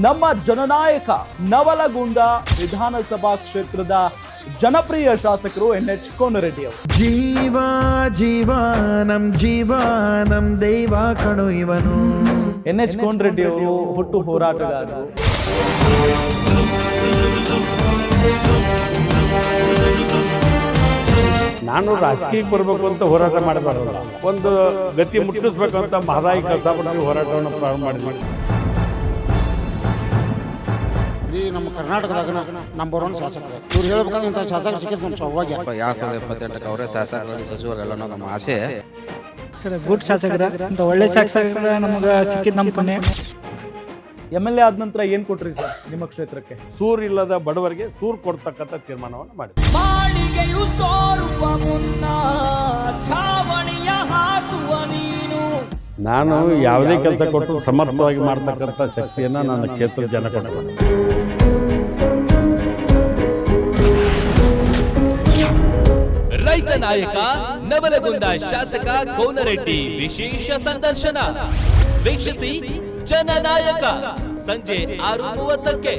ನಮ್ಮ ಜನನಾಯಕ ನವಲಗುಂದ ವಿಧಾನಸಭಾ ಕ್ಷೇತ್ರದ ಜನಪ್ರಿಯ ಶಾಸಕರು NH ಕೋನರೆಡ್ಡಿ ಅವರು. ಜೀವಾನಂ ದೈವ ಕಣು ಇವನು. NH ಕೋನರೆಡ್ಡಿ ಅವರು ಹುಟ್ಟು ಹೋರಾಟಗಾರರು. ನಾನು ರಾಜಕೀಯಕ್ಕೆ ಬರಬೇಕು ಅಂತ ಹೋರಾಟ ಮಾಡಬಾರಲ್ಲ, ಒಂದು ಗತಿ ಮುಟ್ಟಿಸ್ಬೇಕು ಅಂತ ಮಹದಾಯಿ ಕೆಲಸ ಮಾಡಿ ಹೋರಾಟವನ್ನು ಪ್ರಾರಂಭ ಮಾಡಿದ್ವಿ. ಈ ನಮ್ಮ ಕರ್ನಾಟಕದಾಗ ನಂಬರ್ 1 ಶಾಸಕ ಇವ್ರು ಹೇಳ್ಬೇಕಂದ್ರೆ ಇಂಥ ಶಾಸಕ ಸಿಕ್ಕಿದ್ದು ನಮ್ಮ ಸೌಭಾಗ್ಯ. 2028 ಅವರೇ ಶಾಸಕರು ಸಚಿವರೆಲ್ಲ ನಮ್ಮ ಆಸೆ. ಸರ್ ಗುಡ್ ಶಾಸಕರ ಅಂತ ಒಳ್ಳೆ ಶಾಸಕರ ನಮಗೆ ಸಿಕ್ಕಿದ್ದು ನಮ್ಮ ಪುಣ್ಯ. MLA ಆದ ನಂತರ ಏನ್ ಕೊಟ್ರಿ ಸರ್ ನಿಮ್ಮ ಕ್ಷೇತ್ರಕ್ಕೆ? ಸೂರು ಇಲ್ಲದ ಬಡವರಿಗೆ ಸೂರು ಕೊಡ್ತಕ್ಕಂಥ ತೀರ್ಮಾನವನ್ನು ಮಾಡಿ. ನಾನು ಯಾವುದೇ ಕೆಲಸ ಕೊಟ್ಟು ಸಮರ್ಥವಾಗಿ ಮಾಡ್ತಕ್ಕಂಥ ಶಕ್ತಿಯನ್ನು ನನ್ನ ಕ್ಷೇತ್ರದ ಜನ ಕೊಟ್ಟರು. ರೈತ ನಾಯಕ ನವಲಗುಂದ ಶಾಸಕ ಕೋನರೆಡ್ಡಿ ವಿಶೇಷ ಸಂದರ್ಶನ ವೀಕ್ಷಿಸಿ. ಜನನಾಯಕ ಸಂಜೆ 6:30ಕ್ಕೆ.